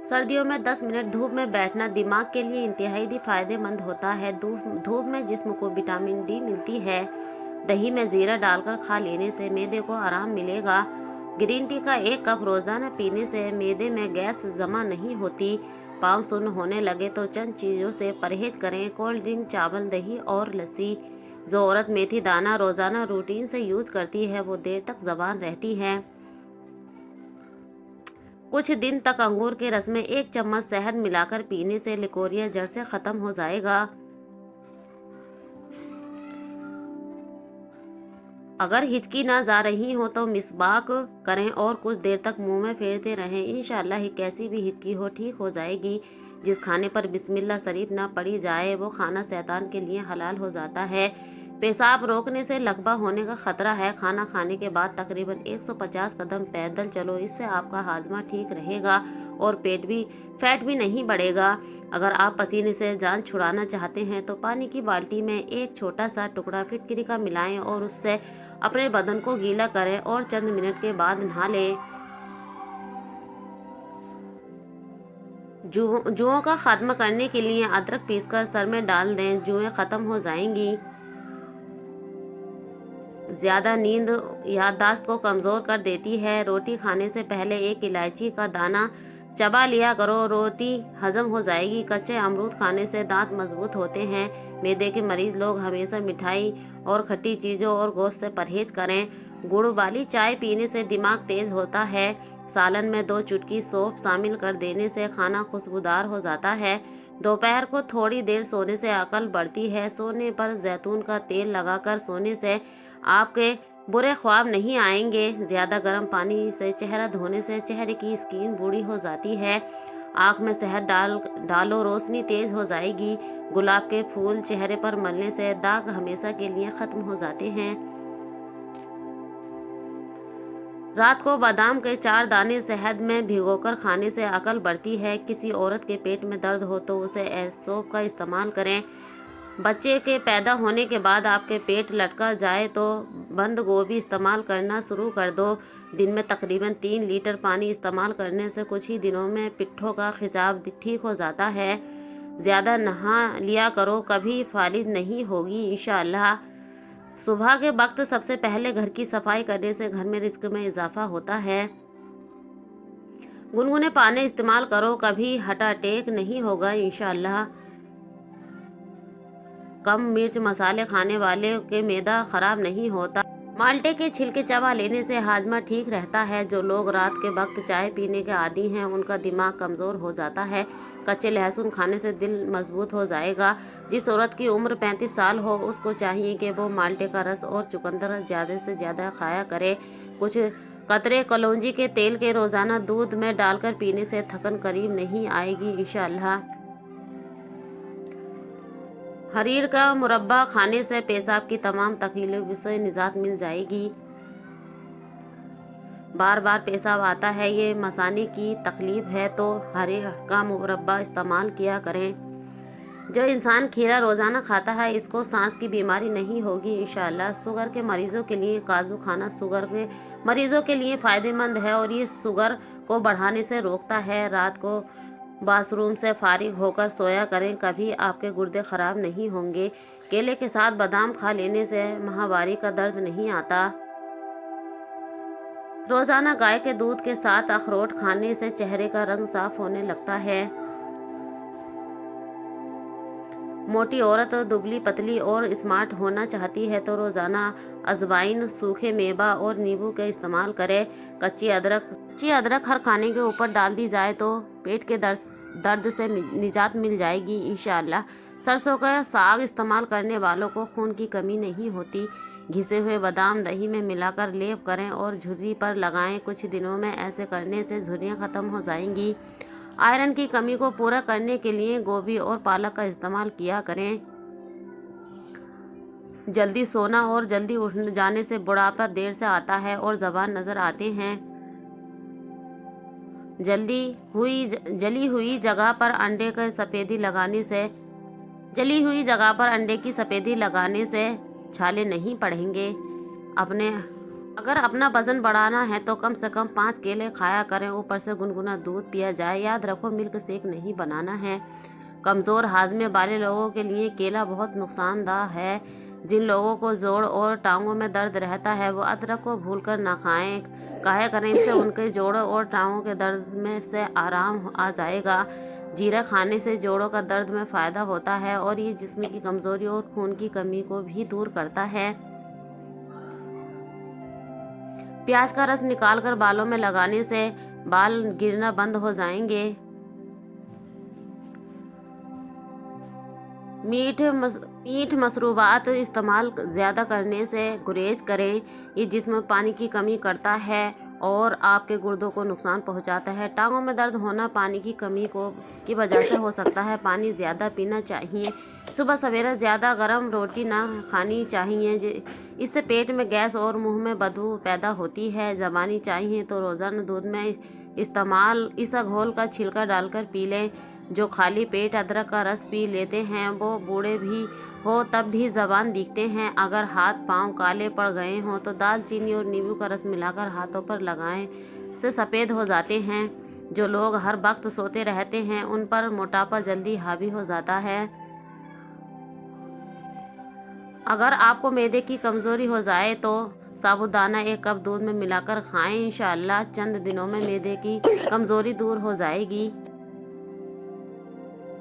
सर्दियों में 10 मिनट धूप में बैठना दिमाग के लिए इंतहाई फायदेमंद होता है। धूप में जिस्म को विटामिन डी मिलती है। दही में जीरा डालकर खा लेने से मैदे को आराम मिलेगा। ग्रीन टी का 1 कप रोजाना पीने से मैदे में गैस जमा नहीं होती। पाँव सुन्न होने लगे तो चंद चीज़ों से परहेज करें: कोल्ड ड्रिंक, चावल, दही और लस्सी। जो औरत मेथी दाना रोजाना रूटीन से यूज करती है वो देर तक जवान रहती है। कुछ दिन तक अंगूर के रस में 1 चम्मच शहद मिलाकर पीने से लिकोरिया जड़ से खत्म हो जाएगा। अगर हिचकी ना जा रही हो तो मिसवाक करें और कुछ देर तक मुंह में फेरते रहें। इंशाअल्लाह ही कैसी भी हिचकी हो ठीक हो जाएगी। जिस खाने पर बिस्मिल्लाह शरीफ ना पड़ी जाए वो खाना शैतान के लिए हलाल हो जाता है। पेशाब रोकने से लकवा होने का खतरा है। खाना खाने के बाद तकरीबन 150 कदम पैदल चलो, इससे आपका हाजमा ठीक रहेगा और फैट भी नहीं बढ़ेगा। अगर आप पसीने से जान छुड़ाना चाहते हैं तो पानी की बाल्टी में 1 छोटा सा टुकड़ा फिटकरी का मिलाएं और उससे अपने बदन को गीला करें और चंद मिनट के बाद नहा लें। जुओं का खात्मा करने के लिए अदरक पीसकर सर में डाल दें, जुएं खत्म हो जाएंगी। ज्यादा नींद याददाश्त को कमजोर कर देती है। रोटी खाने से पहले 1 इलायची का दाना चबा लिया करो, रोटी हजम हो जाएगी। कच्चे अमरूद खाने से दांत मजबूत होते हैं। मैदे के मरीज लोग हमेशा मिठाई और खट्टी चीज़ों और गोश्त से परहेज करें। गुड़ वाली चाय पीने से दिमाग तेज होता है। सालन में 2 चुटकी सौंफ शामिल कर देने से खाना खुशबूदार हो जाता है। दोपहर को थोड़ी देर सोने से अकल बढ़ती है। सोने पर जैतून का तेल लगाकर सोने से आपके बुरे ख्वाब नहीं आएंगे। ज़्यादा गर्म पानी से चेहरा धोने से चेहरे की स्किन बूढ़ी हो जाती है। आँख में शहद डालो, रोशनी तेज हो जाएगी। गुलाब के फूल चेहरे पर मलने से दाग हमेशा के लिए खत्म हो जाते हैं। रात को बादाम के 4 दाने शहद में भिगोकर खाने से अकल बढ़ती है। किसी औरत के पेट में दर्द हो तो उसे एसोप का इस्तेमाल करें। बच्चे के पैदा होने के बाद आपके पेट लटका जाए तो बंद गोभी इस्तेमाल करना शुरू कर दो। दिन में तकरीबन 3 लीटर पानी इस्तेमाल करने से कुछ ही दिनों में पिट्ठों का खिंचाव ठीक हो जाता है। ज़्यादा नहा लिया करो, कभी फालिज नहीं होगी इंशाअल्लाह। सुबह के वक्त सबसे पहले घर की सफाई करने से घर में रिस्क में इजाफा होता है। गुनगुने पानी इस्तेमाल करो, कभी हटा टेक नहीं होगा इंशाअल्लाह। कम मिर्च मसाले खाने वाले के मैदा खराब नहीं होता। माल्टे के छिलके चबा लेने से हाजमा ठीक रहता है। जो लोग रात के वक्त चाय पीने के आदी हैं उनका दिमाग कमज़ोर हो जाता है। कच्चे लहसुन खाने से दिल मजबूत हो जाएगा। जिस औरत की उम्र 35 साल हो उसको चाहिए कि वो माल्टे का रस और चुकंदर ज़्यादा से ज़्यादा खाया करे। कुछ कतरे कलौंजी के तेल के रोज़ाना दूध में डालकर पीने से थकन करीब नहीं आएगी इंशाअल्लाह। हरीर का मुरब्बा खाने से पेशाब की तमाम तकलीफों से निजात मिल जाएगी। बार बार पेशाब आता है, ये मसाने की तकलीफ है तो हरीर का मुरब्बा इस्तेमाल किया करें। जो इंसान खीरा रोज़ाना खाता है इसको सांस की बीमारी नहीं होगी इंशाअल्लाह। शुगर के मरीजों के लिए काजू खाना शुगर के मरीजों के लिए फ़ायदेमंद है और ये शुगर को बढ़ाने से रोकता है। रात को बाथरूम से फारिग होकर सोया करें, कभी आपके गुर्दे ख़राब नहीं होंगे। केले के साथ बादाम खा लेने से माहवारी का दर्द नहीं आता। रोज़ाना गाय के दूध के साथ अखरोट खाने से चेहरे का रंग साफ होने लगता है। मोटी औरत दुबली पतली और स्मार्ट होना चाहती है तो रोज़ाना अजवाइन, सूखे मेवा और नींबू का इस्तेमाल करें। कच्ची अदरक हर खाने के ऊपर डाल दी जाए तो पेट के दर्द से निजात मिल जाएगी इंशाअल्लाह। सरसों का साग इस्तेमाल करने वालों को खून की कमी नहीं होती। घिसे हुए बादाम दही में मिलाकर लेप करें और झुर्री पर लगाएं। कुछ दिनों में ऐसे करने से झुर्रियाँ ख़त्म हो जाएंगी। आयरन की कमी को पूरा करने के लिए गोभी और पालक का इस्तेमाल किया करें। जल्दी सोना और जल्दी उठ जाने से बुढ़ापा देर से आता है और जवान नजर आते हैं। जली हुई जगह पर अंडे की सफेदी लगाने से छाले नहीं पड़ेंगे। अगर अपना वजन बढ़ाना है तो कम से कम 5 केले खाया करें, ऊपर से गुनगुना दूध पिया जाए। याद रखो, मिल्क शेक नहीं बनाना है। कमज़ोर हाजमे वाले लोगों के लिए केला बहुत नुकसानदाह है। जिन लोगों को जोड़ और टांगों में दर्द रहता है वो अदरक को भूलकर ना खाएं, खाया करें। इससे उनके जोड़ों और टांगों के दर्द में से आराम आ जाएगा। जीरा खाने से जोड़ों का दर्द में फ़ायदा होता है और ये जिस्म की कमज़ोरी और खून की कमी को भी दूर करता है। प्याज का रस निकालकर बालों में लगाने से बाल गिरना बंद हो जाएंगे। मीठ मशरूबात इस्तेमाल ज़्यादा करने से गुरेज करें। ये जिस्म में पानी की कमी करता है और आपके गुर्दों को नुकसान पहुंचाता है। टांगों में दर्द होना पानी की कमी की वजह से हो सकता है। पानी ज़्यादा पीना चाहिए। सुबह सवेरे ज़्यादा गर्म रोटी ना खानी चाहिए, इससे पेट में गैस और मुंह में बदबू पैदा होती है। ज़बानी चाहिए तो रोज़ाना दूध में इस्तेमाल इस घोल का छिलका डालकर पी लें। जो खाली पेट अदरक का रस पी लेते हैं वो बूढ़े भी हो तब भी ज़बान दिखते हैं। अगर हाथ पांव काले पड़ गए हों तो दालचीनी और नींबू का रस मिलाकर हाथों पर लगाएं, से सफ़ेद हो जाते हैं। जो लोग हर वक्त सोते रहते हैं उन पर मोटापा जल्दी हावी हो जाता है। अगर आपको मैदे की कमज़ोरी हो जाए तो साबूदाना 1 कप दूध में मिलाकर खाएं। इंशाअल्लाह चंद दिनों में मैदे की कमज़ोरी दूर हो जाएगी।